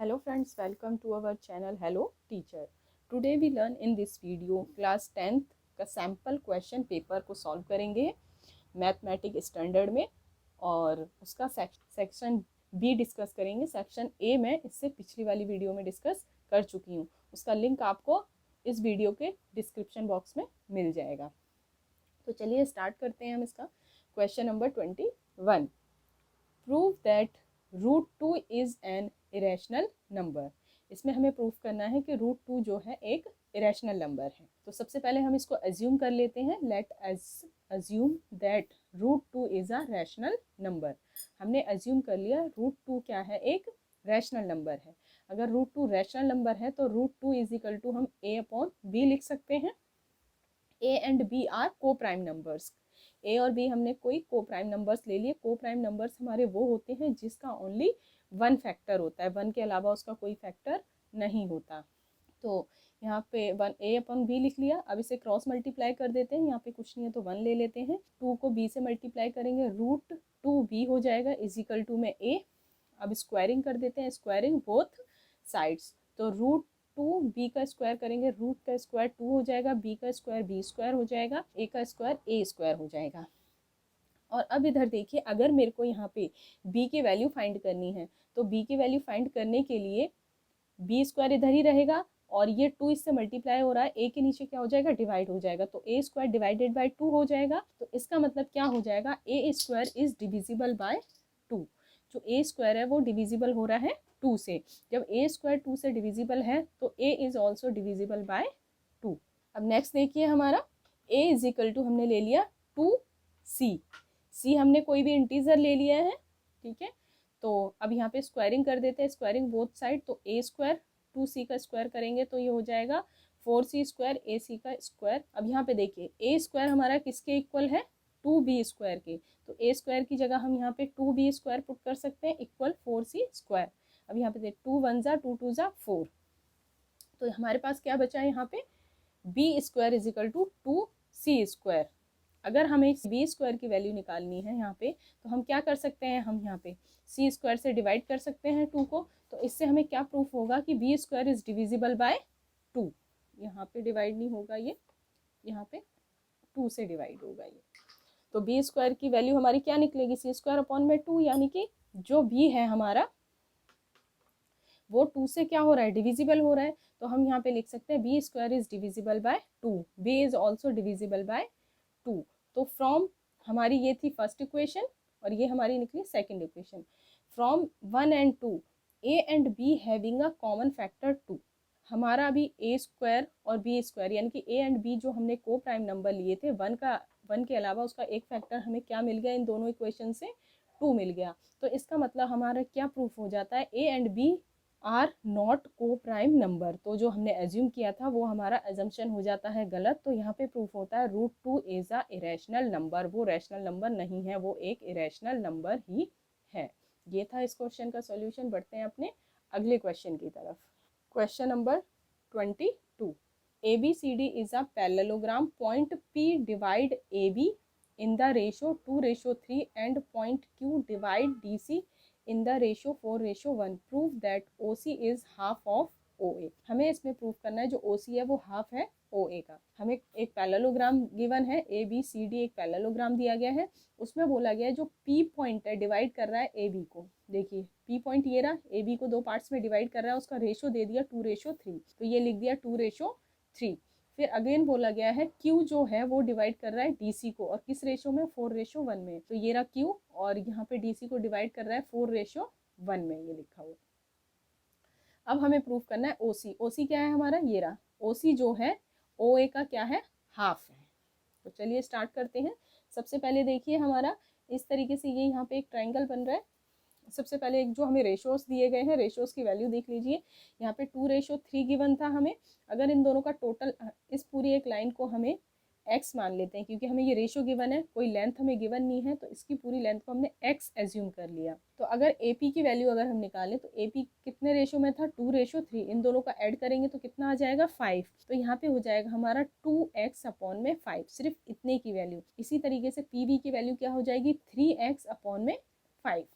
Hello friends, welcome to our channel Hello Teacher. Today we learn in this video class 10th का sample question paper को solve करेंगे mathematic standard में, और उसका section be discuss करेंगे। Section A में इससे पिछली वाली वीडियो में डिस्कस कर चुकी हूँ, उसका लिंक आपको इस वीडियो के डिस्क्रिप्शन बॉक्स में मिल जाएगा। तो चलिए स्टार्ट करते हैं हम इसका। Question number 21, prove that √2 is an irrational number. इसमें हमें प्रूफ करना है कि √2 जो है एक इरेशनल नंबर है। तो सबसे पहले हम इसको अज्यूम कर लेते हैं। Let us assume that √2 is a rational number. हमने अज्यूम कर लिया √2 क्या है, एक रैशनल नंबर है। अगर √2 रैशनल नंबर है तो √2 इज इक्वल टू हम a/b लिख सकते हैं। a एंड b आर को प्राइम नंबर्स। ए और बी हमने कोई को प्राइम नंबर्स ले लिए। को प्राइम नंबर्स हमारे वो होते हैं जिसका ओनली वन फैक्टर होता है, वन के अलावा उसका कोई फैक्टर नहीं होता। तो यहाँ पे वन a/b लिख लिया। अब इसे क्रॉस मल्टीप्लाई कर देते हैं, यहाँ पे कुछ नहीं है तो 1 ले लेते हैं। 2 को b से मल्टीप्लाई करेंगे, √2b हो जाएगा इज इक्वल टू में a। अब स्क्वायरिंग कर देते हैं, स्क्वायरिंग बोथ साइड्स। तो √2b का स्क्वायर करेंगे, रूट का स्क्वायर 2 हो जाएगा, b का स्क्वायर b² हो जाएगा, a का स्क्वायर a² हो जाएगा। और अब इधर देखिए, अगर मेरे को यहाँ पे b की वैल्यू फाइंड करनी है तो b की वैल्यू फाइंड करने के लिए b² इधर ही रहेगा और ये 2 इससे मल्टीप्लाई हो रहा है, a के नीचे क्या हो जाएगा, डिवाइड हो जाएगा। तो a² डिवाइडेड बाय 2 हो जाएगा। तो इसका मतलब क्या हो जाएगा, a² इज डिविजिबल बाय 2। जो a² है वो डिविजिबल हो रहा है 2 से। जब a² 2 से डिविजिबल है तो a is also divisible by 2। अब नेक्स्ट देखिए हमारा a इज इक्वल टू हमने ले लिया 2c। c हमने कोई भी इंटीजर ले लिया है, ठीक है। तो अब यहाँ पे स्क्वायरिंग कर देते हैं, स्क्वायरिंग बोथ साइड। तो a² 2c का स्क्वायर करेंगे तो ये हो जाएगा 4c² ac का स्क्वायर। अब यहाँ पे देखिए a² हमारा किसके इक्वल है, 2b² के। तो a² की जगह हम यहाँ पे 2b² पुट कर सकते हैं इक्वल 4c²। अब यहाँ पे देख 2 1 जा 2 2 जा 4। तो हमारे पास क्या बचा है यहाँ पे, b² is equal to 2c²। अगर हमें b² की वैल्यू निकालनी है यहाँ पे तो हम क्या कर सकते हैं, हम यहाँ पे c² से डिवाइड कर सकते हैं 2 को। तो इससे हमें क्या प्रूफ होगा कि b² इज डिविजिबल बाय 2। यहाँ पे डिवाइड नहीं होगा, ये यहाँ पे 2 से डिवाइड होगा ये। तो b² की वैल्यू हमारी क्या निकलेगी, c²/2, यानी कि जो b है हमारा वो 2 से क्या हो रहा है, डिविजिबल हो रहा है। तो हम यहाँ पे लिख सकते हैं b² is divisible by 2, b is also divisible by 2। तो फ्रॉम हमारी ये थी फर्स्ट इक्वेशन और ये हमारी निकली second equation. From 1 and 2 a and b having a common factor 2। हमारा अभी a² और b² यानी कि a एंड b जो हमने को प्राइम नंबर लिए थे, 1 के अलावा उसका एक फैक्टर हमें क्या मिल गया, इन दोनों इक्वेशन से 2 मिल गया। तो इसका मतलब हमारा क्या प्रूफ हो जाता है, a and b are not coprime number. तो जो हमने एज्यूम किया था वो हमारा एजम्पशन हो जाता है गलत। तो यहाँ पे प्रूफ होता है √2 इज अ इरेशनल नंबर। वो रैशनल नंबर नहीं है, वो एक इरेशनल नंबर ही है। ये था इस क्वेश्चन का सॉल्यूशन। बढ़ते हैं अपने अगले क्वेश्चन की तरफ। Question number 22, ABCD is a parallelogram. Point P divide AB in the ratio 2:3 and point Q divide DC in the ratio 4:1. Prove that OC is half of OA. हमें इसमें proof करना है जो OC है वो half है OA का। हमें एक पैरेललोग्राम गिवन है, ABCD एक पैरेललोग्राम दिया गया है। उसमें बोला गया है जो P पॉइंट है डिवाइड कर रहा है AB को। देखिए P पॉइंट ये रहा, AB को 2 पार्ट्स में डिवाइड कर रहा है, उसका रेशो दे दिया 2:3। तो ये लिख दिया 2:3। फिर अगेन बोला गया है Q जो है वो डिवाइड कर रहा है DC को, और किस रेशो में, 4:1 में। तो ये रहा Q और यहाँ पे DC को डिवाइड कर रहा है 4:1 में, ये लिखा हुआ। अब हमें प्रूफ करना है OC। OC क्या है हमारा, ये रहा। OC जो है OA का क्या है, हाफ है। तो चलिए स्टार्ट करते हैं। सबसे पहले देखिए हमारा इस तरीके से ये यहाँ पे एक ट्रायंगल बन रहा है। सबसे पहले एक जो हमें रेशोस दिए गए हैं, रेशोस की वैल्यू देख लीजिए। यहाँ पे 2:3 गिवन था हमें। अगर इन दोनों का टोटल, इस पूरी एक लाइन को हमें x मान लेते हैं क्योंकि हमें ये रेशो गिवन है, कोई लेंथ हमें गिवन नहीं है, तो इसकी पूरी लेंथ को हमने x एज्यूम कर लिया। तो अगर AP की वैल्यू अगर हम निकालें तो AP कितने रेशो में था, 2:3। इन दोनों का ऐड करेंगे तो कितना आ जाएगा, 5। तो यहाँ पे हो जाएगा हमारा 2x/5, सिर्फ इतने की वैल्यू। इसी तरीके से PB की वैल्यू क्या हो जाएगी, 3x/5।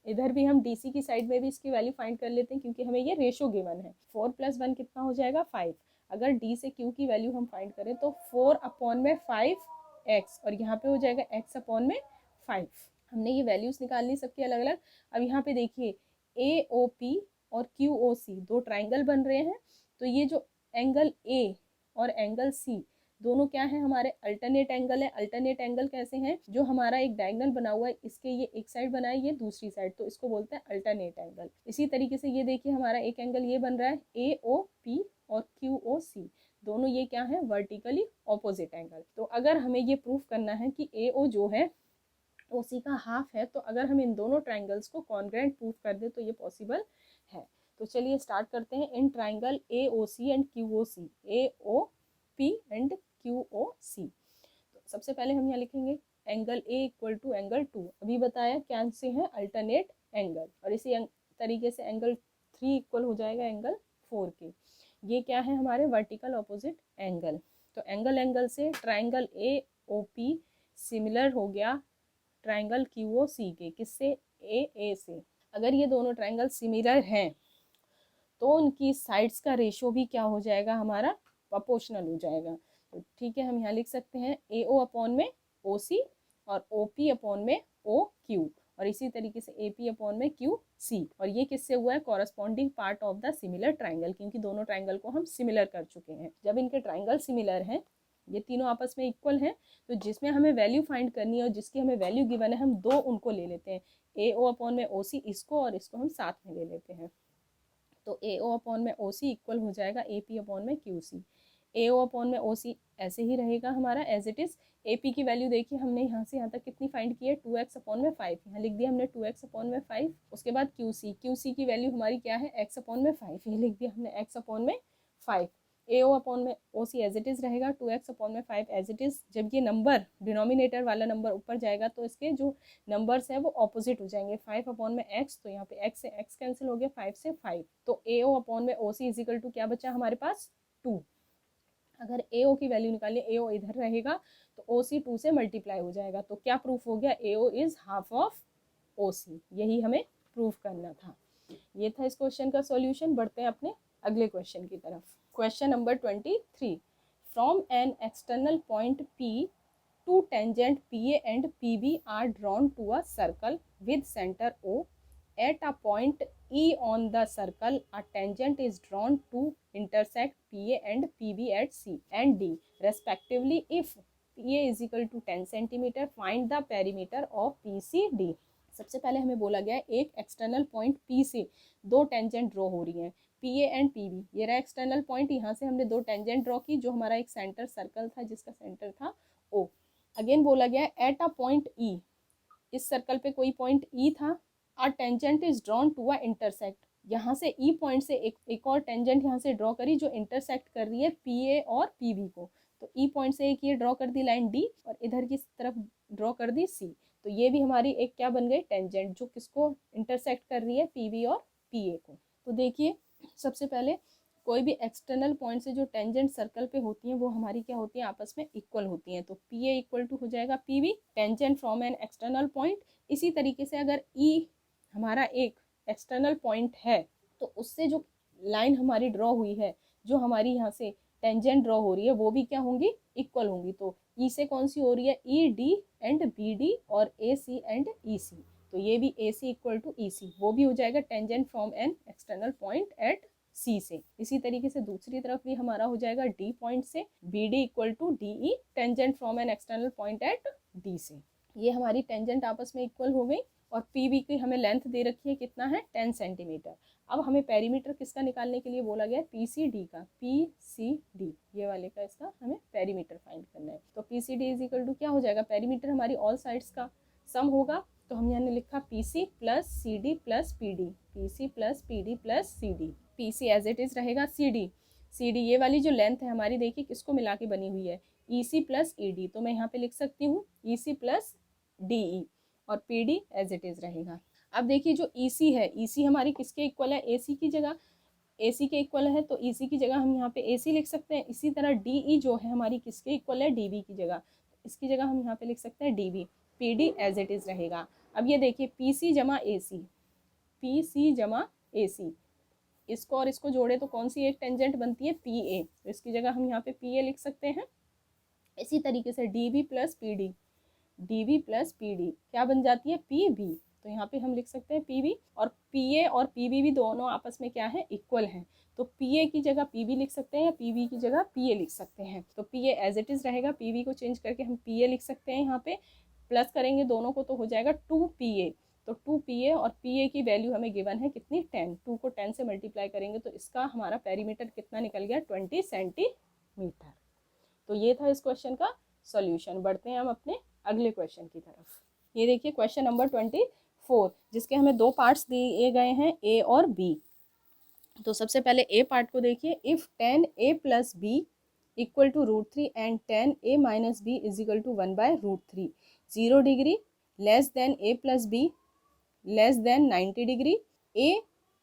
इधर भी हम DC की साइड में भी इसकी वैल्यू फाइंड कर लेते हैं, क्योंकि हमें ये रेशो गिवन है। 4 + 1 कितना हो जाएगा 5। अगर D से Q की वैल्यू हम फाइंड करें तो 4/5x, और यहाँ पे हो जाएगा x/5। हमने ये वैल्यूज निकालनी सबकी अलग अलग। अब यहाँ पे देखिए AOP और QOC दो ट्राइंगल बन रहे हैं, तो ये जो एंगल A और एंगल C दोनों क्या है, हमारे अल्टरनेट एंगल है। अल्टरनेट एंगल कैसे हैं, जो हमारा एक डायगोनल बना हुआ है, इसके ये एक साइड बना है, ये दूसरी साइड, तो इसको बोलते हैं अल्टरनेट एंगल। इसी तरीके से ये देखिए हमारा एक एंगल ये बन रहा है AOP और QOC, दोनों ये क्या है, वर्टिकली ऑपोजिट एंगल। तो अगर हमें ये प्रूफ करना है कि AO जो है OC का हाफ है, तो अगर हम इन दोनों ट्राइंगल्स को कॉन्ग्रुएंट प्रूफ कर दे तो ये पॉसिबल है। तो चलिए स्टार्ट करते हैं। In triangle AOC and QOC, AOP and QOC, तो सबसे पहले हम यहाँ लिखेंगे एंगल A = एंगल 2। अभी बताया क्या से है, अल्टरनेट एंगल। और इसी तरीके से एंगल 3 इक्वल हो जाएगा एंगल 4 के। ये क्या है, हमारे वर्टिकल ऑपोजिट एंगल। तो एंगल से ट्राइंगल AOP सिमिलर हो गया ट्राइंगल QOC के, किससे, AA से। अगर ये दोनों ट्राइंगल सिमिलर हैं तो उनकी साइड्स का रेशो भी क्या हो जाएगा, हमारा प्रोपोर्शनल हो जाएगा। तो ठीक है, हम यहाँ लिख सकते हैं AO/OC और OP/OQ, और इसी तरीके से AP/QC। और ये किससे हुआ है, corresponding part of the similar triangle, क्योंकि दोनों ट्राइंगल को हम सिमिलर कर चुके हैं। जब इनके ट्राइंगल सिमिलर हैं, ये तीनों आपस में इक्वल हैं, तो जिसमें हमें वैल्यू फाइंड करनी है और जिसकी हमें वैल्यू गिवन है, हम दो उनको ले लेते हैं, AO/OC इसको, और इसको हम साथ में ले लेते हैं। तो AO/OC इक्वल हो जाएगा AP/QC। AO/OC ऐसे ही रहेगा हमारा एज इट इज। AP की वैल्यू देखिए हमने यहाँ से यहाँ तक कितनी फाइंड की है, 2x/5, यहाँ लिख दिया हमने 2x/5। उसके बाद QC की वैल्यू हमारी क्या है, x/5, ये लिख दिया हमने x/5। AO/OC as it is रहेगा 2x/5 एज इट इज। जब ये नंबर डिनोमिनेटर वाला नंबर ऊपर जाएगा तो इसके जो नंबर्स है वो ऑपोजिट हो जाएंगे। 5/x, तो यहाँ पे x से x कैंसिल हो गया, 5 से 5। तो AO/OC इज इक्वल टू क्या बचा हमारे पास, 2। अगर AO की वैल्यू निकालिए, AO इधर रहेगा तो OC 2 से मल्टीप्लाई हो जाएगा। तो क्या प्रूफ हो गया, AO is half of OC। यही हमें प्रूफ करना था। ये था इस क्वेश्चन का सॉल्यूशन। बढ़ते हैं अपने अगले क्वेश्चन की तरफ। Question number 23। From an external point P, two tangent PA and PB are drawn to a circle with center O. At a point E on the circle, a tangent is drawn to intersect PA and PB at C and D respectively. If PA is equal to 10 cm, find the perimeter of PCD. सबसे पहले हमें बोला गया एक external point P से दो tangent draw हो रही हैं, PA एंड PB। ये रहा एक्सटर्नल पॉइंट, यहाँ से हमने दो टेंजेंट ड्रॉ की, जो हमारा एक सेंटर सर्कल था जिसका सेंटर था O। अगेन बोला गया एट अ पॉइंट E, इस सर्कल पे कोई पॉइंट E था। A tangent is drawn to a intersect, यहाँ से E पॉइंट से एक और टेंजेंट यहाँ से ड्रॉ करी जो इंटरसेक्ट कर रही है PA और PB को। तो E पॉइंट से एक ये ड्रॉ कर दी लाइन D, और इधर की तरफ ड्रॉ कर दी C। तो ये भी हमारी एक क्या बन गई, टेंजेंट, जो किसको इंटरसेक्ट कर रही है, PB और PA को। तो देखिए सबसे पहले कोई भी एक्सटर्नल पॉइंट से जो टेंजेंट सर्कल पे होती हैं वो हमारी क्या होती हैं, आपस में इक्वल होती हैं। तो PA इक्वल टू हो जाएगा PB, tangent from an external point. इसी तरीके से अगर E हमारा एक एक्सटर्नल पॉइंट है तो उससे जो लाइन हमारी ड्रॉ हुई है, जो हमारी यहाँ से टेंजेंट ड्रॉ हो रही है, वो भी क्या होंगी, इक्वल होंगी। तो E से कौन सी हो रही है, ED एंड BD, और AC एंड EC। तो ये भी AC इक्वल टू EC, वो भी हो जाएगा tangent from an external point at C से। इसी तरीके से दूसरी तरफ भी हमारा हो जाएगा D पॉइंट से BD equal to DE, tangent from an external point at D से। ये हमारी टेंजेंट आपस में इक्वल हो गई। और PB की हमें लेंथ दे रखी है, कितना है, 10 सेंटीमीटर। अब हमें पेरीमीटर किसका निकालने के लिए बोला गया, PCD का। PCD ये वाले का, इसका हमें पेरीमीटर फाइंड करना है। तो PCD इज इक्वल टू क्या हो जाएगा, पेरीमीटर हमारी ऑल साइड्स का सम होगा। तो हम यहाँ ने लिखा PC plus CD plus PD, PC plus PD plus CD। PC as it is रहेगा CD ये वाली जो लेंथ है हमारी, देखिए किसको मिला के बनी हुई है, EC प्लस ED। तो मैं यहाँ पे लिख सकती हूँ EC प्लस DE, और PD एज इट इज रहेगा। अब देखिए जो EC है, EC हमारी किसके इक्वल है, AC की जगह, AC के इक्वल है, तो EC की जगह हम यहाँ पे AC लिख सकते हैं। इसी तरह DE जो है हमारी किसके इक्वल है, DB की जगह, इसकी जगह हम यहाँ पे लिख सकते हैं DB। PD as it is रहेगा। अब ये देखिए PC जमा AC, पी सी जमा ए सी, इसको और इसको जोड़े तो कौन सी एक टेंजेंट बनती है, पी ए, तो इसकी जगह हम यहाँ पे पी ए लिख सकते हैं। इसी तरीके से D B plus P D, D B plus P D क्या बन जाती है, पी बी, तो यहाँ पे हम लिख सकते हैं पी बी, और पी ए और पी बी भी दोनों आपस में क्या है, इक्वल हैं, तो पी ए की जगह पी बी लिख सकते हैं या पी बी की जगह पी ए लिख सकते हैं। तो P A as it is रहेगा, पी बी को चेंज करके हम पी ए लिख सकते हैं, यहाँ पे प्लस करेंगे दोनों को तो हो जाएगा 2PA। तो 2PA और PA की वैल्यू हमें गिवन है कितनी, 10, 2 को 10 से मल्टीप्लाई करेंगे तो इसका हमारा पेरीमीटर कितना निकल गया, 20 सेंटीमीटर। तो ये था इस क्वेश्चन का सॉल्यूशन। बढ़ते हैं हम अपने अगले क्वेश्चन की तरफ। ये देखिए क्वेश्चन नंबर 24, जिसके हमें दो पार्ट्स दिए गए हैं, ए और बी। तो सबसे पहले ए पार्ट को देखिए, if 10A + b equal to √3 and 10A - b is equal to 1/√3, 0 degree, less than A + b less than 90 degree, A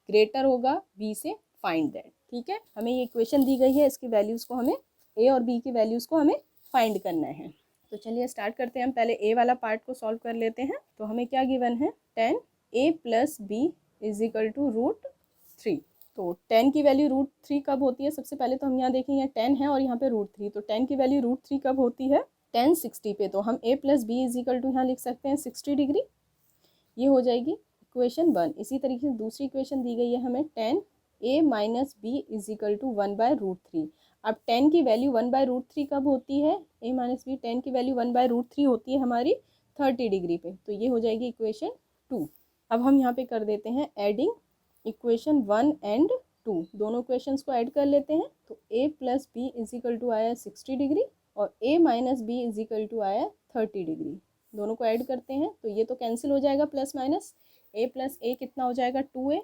greater होगा B से, फाइंड दैट। ठीक है, हमें ये इक्वेशन दी गई है, इसकी वैल्यूज़ को हमें, A और B की वैल्यूज़ को हमें फाइंड करना है। तो चलिए स्टार्ट करते हैं, हम पहले A वाला पार्ट को सॉल्व कर लेते हैं। तो हमें क्या गिवन है, 10A + b is equal to √3। तो 10 की वैल्यू √3 कब होती है, सबसे पहले तो हम यहाँ देखेंगे 10 है और यहाँ पे √3, तो 10 की वैल्यू √3 कब होती है, 10 60 पे, तो हम A + b is equal to यहाँ लिख सकते हैं 60 डिग्री, ये हो जाएगी इक्वेशन 1। इसी तरीके से दूसरी इक्वेशन दी गई है हमें, 10A - b is equal to 1/√3। अब 10 की वैल्यू 1/√3 कब होती है, A - b 10 की वैल्यू 1/√3 होती है हमारी 30 डिग्री पे, तो ये हो जाएगी इक्वेशन 2। अब हम यहाँ पे कर देते हैं एडिंग इक्वेशन 1 एंड 2, दोनों इक्वेशंस को ऐड कर लेते हैं। तो A + b is equal to आया 60 डिग्री और A - b is equal to आया 30 डिग्री, दोनों को ऐड करते हैं तो ये तो कैंसिल हो जाएगा, प्लस माइनस, A + a कितना हो जाएगा 2A,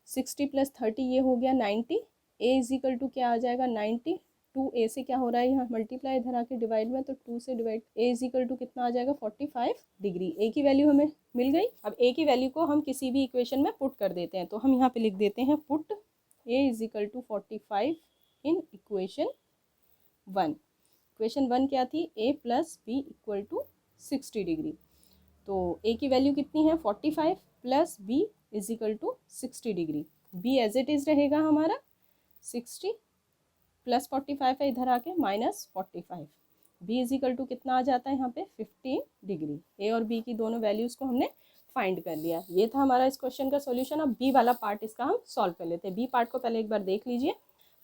60 + 30 ये हो गया 90, A इज इक्वल टू क्या आ जाएगा 90, 2A से क्या हो रहा है यहाँ मल्टीप्लाई, इधर आके डिवाइड में, तो 2 से divide, A is equal to कितना आ जाएगा 45 डिग्री। A की वैल्यू हमें मिल गई। अब A की वैल्यू को हम किसी भी इक्वेशन में पुट कर देते हैं, तो हम यहाँ पे लिख देते हैं put A is equal to 45 in equation 1। Equation 1 क्या थी, A + b equal to 60 degree, तो A की वैल्यू कितनी है 45 + b is equal to 60 degree, B as it is रहेगा हमारा 60 + 45 है इधर आके -45, B इज इक्वल टू कितना आ जाता है यहाँ पे 15 डिग्री। A और B की दोनों वैल्यूज़ को हमने फाइंड कर लिया। ये था हमारा इस क्वेश्चन का सॉल्यूशन। अब B वाला पार्ट इसका हम सॉल्व कर लेते हैं। B पार्ट को पहले एक बार देख लीजिए।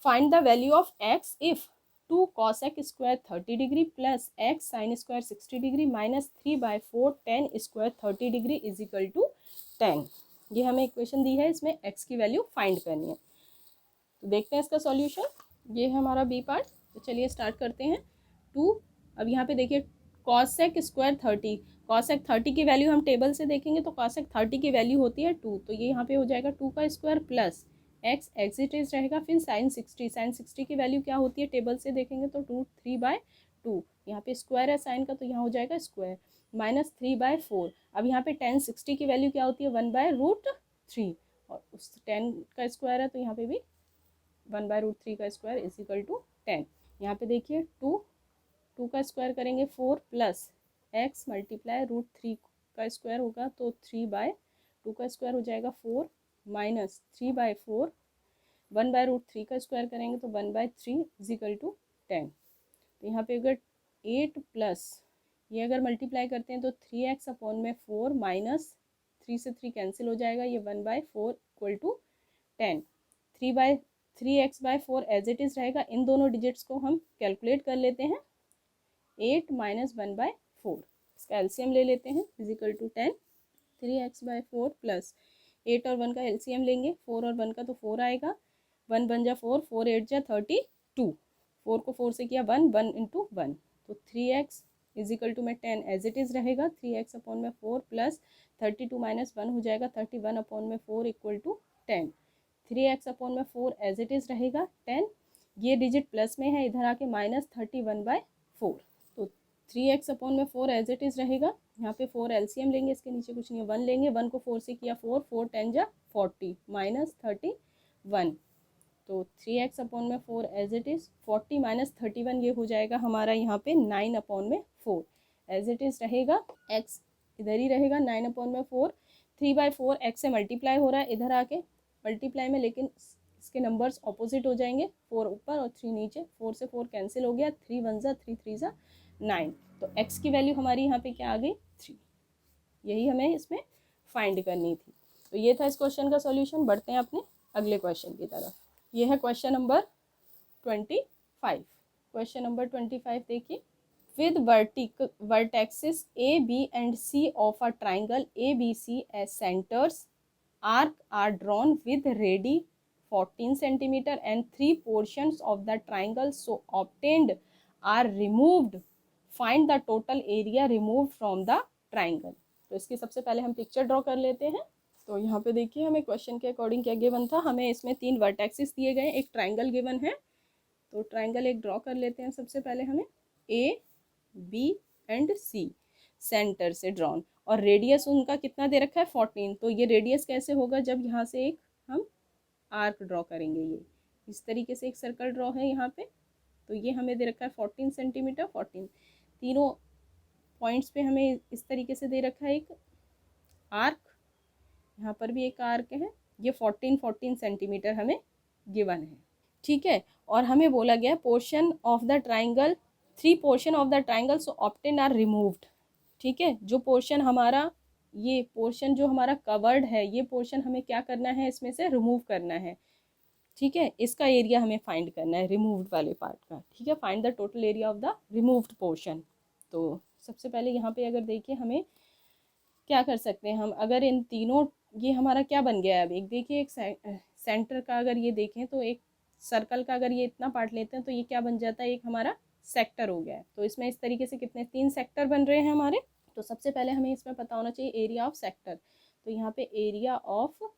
Find the value of x if 2 cosec square 30 degree plus x sin square 60 degree minus 3/4 tan square 30 degree is equal to 10। ये हमें इक्वेशन दी है, इसमें x की वैल्यू फाइंड करनी है। तो देखते हैं इसका सॉल्यूशन। ये है हमारा बी पार्ट, तो चलिए स्टार्ट करते हैं। 2, अब यहाँ पे देखिए cosec स्क्वायर 30, cosec 30 की वैल्यू हम टेबल से देखेंगे तो cosec 30 की वैल्यू होती है 2, तो ये यहाँ पे हो जाएगा 2 का स्क्वायर प्लस x एग्जिट रहेगा, फिर sin 60 की वैल्यू क्या होती है टेबल से देखेंगे तो √3/2, यहाँ पे स्क्वायर है साइन का तो यहाँ हो जाएगा स्क्वायर, माइनस 3/4। अब यहाँ पे tan 60 की वैल्यू क्या होती है 1/√3, और उस 10 का स्क्वायर है तो यहाँ पे भी 1/√3 का स्क्वायर इज इक्वल टू 10। यहाँ पे देखिए 2 का स्क्वायर करेंगे 4 प्लस x मल्टीप्लाई √3 का स्क्वायर होगा तो 3/2 का स्क्वायर हो जाएगा 4 माइनस 3/4, 1/√3 का स्क्वायर करेंगे तो 1/3 इज इक्वल टू 10। तो यहाँ पे अगर 8 प्लस ये अगर मल्टीप्लाई करते हैं तो 3x अपॉन में 4 माइनस 3 से 3 कैंसिल हो जाएगा, ये 1/4 equal to 10। 3x/4 as it is रहेगा। इन दोनों डिजिट्स को हम कैलकुलेट कर लेते हैं, 8 - 1/4, इसका एलसीएम ले लेते हैं is equal to 10। 3x/4 plus 8 और 1 का एलसीएम लेंगे, 4 और 1 का तो 4 आएगा, 1 बन जा 4, 4 8 जा 32, 4 को 4 से किया 1, 1 × 1, तो 3x इज इक्वल टू में 10 एज इट इज़ रहेगा, 3x अपॉन में 4 प्लस 32 माइनस 1 हो जाएगा 31 अपॉन में 4 इक्वल टू 10। 3x अपॉन में 4 एज इट इज़ रहेगा 10, ये डिजिट प्लस में है इधर आके माइनस 31/4, तो 3x अपॉन में 4 एज इट इज़ रहेगा। यहाँ पे 4 एलसीएम लेंगे, इसके नीचे कुछ नहीं है, 1 लेंगे, 1 को 4 से किया 4, 4 10 जा 40 माइनस 31, तो 3x अपॉन में 4 एज इट इज़ 40 माइनस 31, ये हो जाएगा हमारा यहाँ पे 9 अपॉन में 4 एज इट इज़ रहेगा, x इधर ही रहेगा 9 अपॉन में 4, 3/4 x से मल्टीप्लाई हो रहा है इधर आके मल्टीप्लाई में, लेकिन इसके नंबर्स ऑपोजिट हो जाएंगे, 4 ऊपर और 3 नीचे, 4 से 4 कैंसिल हो गया, 3 1 ज़ा 3 3 ज़ा 9। तो x की वैल्यू हमारी यहाँ पे क्या आ गई 3। यही हमें इसमें फाइंड करनी थी। तो ये था इस क्वेश्चन का सॉल्यूशन। बढ़ते हैं अपने अगले क्वेश्चन की तरफ। ये है क्वेश्चन नंबर 25। क्वेश्चन नंबर 25 देखिए, with vertices A, B and C of a triangle ABC as centers, arcs are drawn with radii 14 cm and 3 portions of the triangle so obtained are removed. Find the total area removed from the triangle. तो इसकी सबसे पहले हम picture draw कर लेते हैं। तो यहाँ पे देखिए हमें क्वेश्चन के अकॉर्डिंग क्या गिवन था, हमें इसमें 3 वर्टेक्सेस दिए गए, एक ट्राइंगल गिवन है। तो ट्राइंगल एक ड्रॉ कर लेते हैं सबसे पहले हमें, A, B and C centre से ड्रॉन, और रेडियस उनका कितना दे रखा है 14। तो ये रेडियस कैसे होगा, जब यहाँ से एक हम आर्क ड्रॉ करेंगे, ये इस तरीके से एक सर्कल ड्रॉ है यहाँ पे। तो ये हमें दे रखा है 14 सेंटीमीटर, 14 तीनों पॉइंट्स पे हमें इस तरीके से दे रखा है एक आर्क, यहाँ पर भी एक आर्क है, ये 14 सेंटीमीटर हमें गिवन है, ठीक है। और हमें बोला गया portion of the triangle, 3 portion of the triangle so obtain are removed, ठीक है। जो पोर्शन हमारा, ये पोर्शन जो हमारा कवर्ड है, ये पोर्शन हमें क्या करना है, इसमें से रिमूव करना है, ठीक है। इसका एरिया हमें फाइंड करना है रिमूव्ड वाले पार्ट का, ठीक है। Find the total area of the removed portion. तो सबसे पहले यहाँ पे अगर देखिए हमें क्या कर सकते हैं हम, अगर इन तीनों, ये हमारा क्या बन गया है अब, एक देखिए एक सेंटर का अगर ये देखें तो एक सर्कल का अगर ये इतना पार्ट लेते हैं तो ये क्या बन जाता है, एक हमारा सेक्टर हो गया है। तो इसमें इस तरीके से कितने 3 सेक्टर बन रहे हैं हमारे। तो सबसे पहले हमें इसमें पता होना चाहिए एरिया ऑफ सेक्टर। तो यहाँ पे area of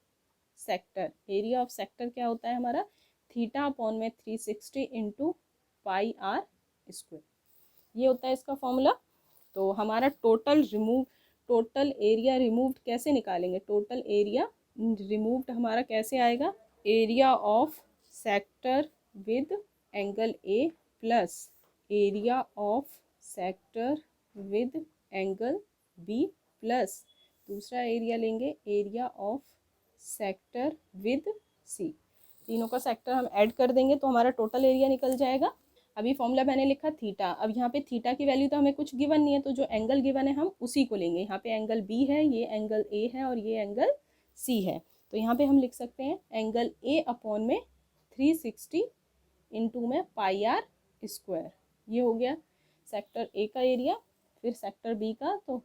sector, area of sector क्या होता है हमारा, θ/360 इंटू पाई आर स्क्वायर, ये होता है इसका फॉर्मूला। तो हमारा टोटल एरिया रिमूव्ड कैसे निकालेंगे, टोटल एरिया रिमूव्ड हमारा कैसे आएगा, area of sector with angle A plus area of sector with angle B plus दूसरा एरिया लेंगे area of sector with C. तीनों का सेक्टर हम ऐड कर देंगे तो हमारा टोटल एरिया निकल जाएगा। अभी फॉर्मूला मैंने लिखा थीटा, अब यहाँ पे थीटा की वैल्यू तो हमें कुछ गिवन नहीं है, तो जो एंगल गिवन है हम उसी को लेंगे। यहाँ पे एंगल बी है, ये एंगल ए है और ये एंगल सी है। तो यहाँ पे हम लिख सकते हैं एंगल ए अपॉन में 360 इंटू में पाई आर स्क्वायर, ये हो गया सेक्टर ए का एरिया। फिर सेक्टर बी का, तो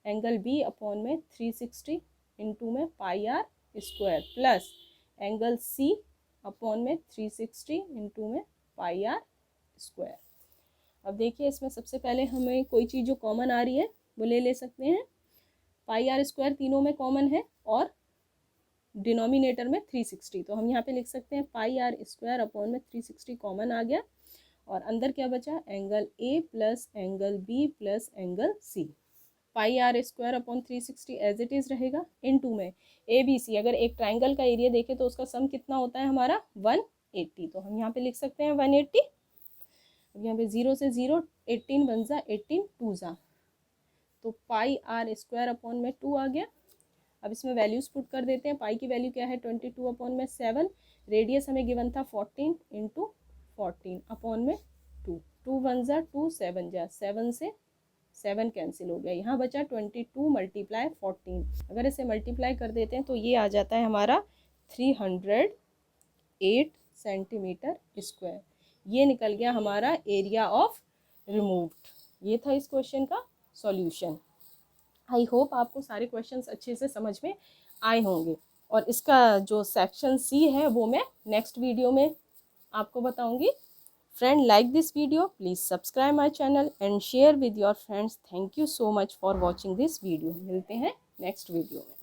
एंगल बी अपॉन में 360 इंटू में pi r square plus angle c upon में 360 इंटू में पाई आर स्क्वायर। अब देखिए इसमें सबसे पहले हमें कोई चीज़ जो कॉमन आ रही है वो ले सकते हैं। पाई आर स्क्वायर तीनों में कॉमन है और डिनोमिनेटर में 360, तो हम यहाँ पे लिख सकते हैं पाई आर स्क्वायर अपॉन में 360 कॉमन आ गया, और अंदर क्या बचा, angle A plus angle B plus angle C. Pi r square upon 360 as it is रहेगा, इनटू में ए बी सी। अगर एक ट्राइंगल का एरिया देखें तो उसका सम कितना होता है हमारा 180, तो हम यहाँ पे लिख सकते हैं 180। अब यहाँ पे 0 से 0, 18 1 ज़ा 18 2 ज़ा, तो पाई आर स्क्वायर अपॉन में 2 आ गया। अब इसमें वैल्यूज़ पुट कर देते हैं। पाई की वैल्यू क्या है 22 अपॉन में 7, रेडियस हमें गिवन था 14 इंटू 14 अपॉन में 2, 2 1 ज़ा 2 7 ज़ा 7 से 7 कैंसिल हो गया, यहाँ बचा 22 मल्टीप्लाई 14। अगर इसे मल्टीप्लाई कर देते हैं तो ये आ जाता है हमारा 308 सेंटीमीटर स्क्वायर। ये निकल गया हमारा एरिया ऑफ रिमूव्ड। ये था इस क्वेश्चन का सॉल्यूशन। आई होप आपको सारे क्वेश्चंस अच्छे से समझ में आए होंगे, और इसका जो सेक्शन सी है वो मैं नेक्स्ट वीडियो में आपको बताऊंगी। Friend, like this video, please subscribe my channel and share with your friends. Thank you so much for watching this video. मिलते हैं नेक्स्ट वीडियो में।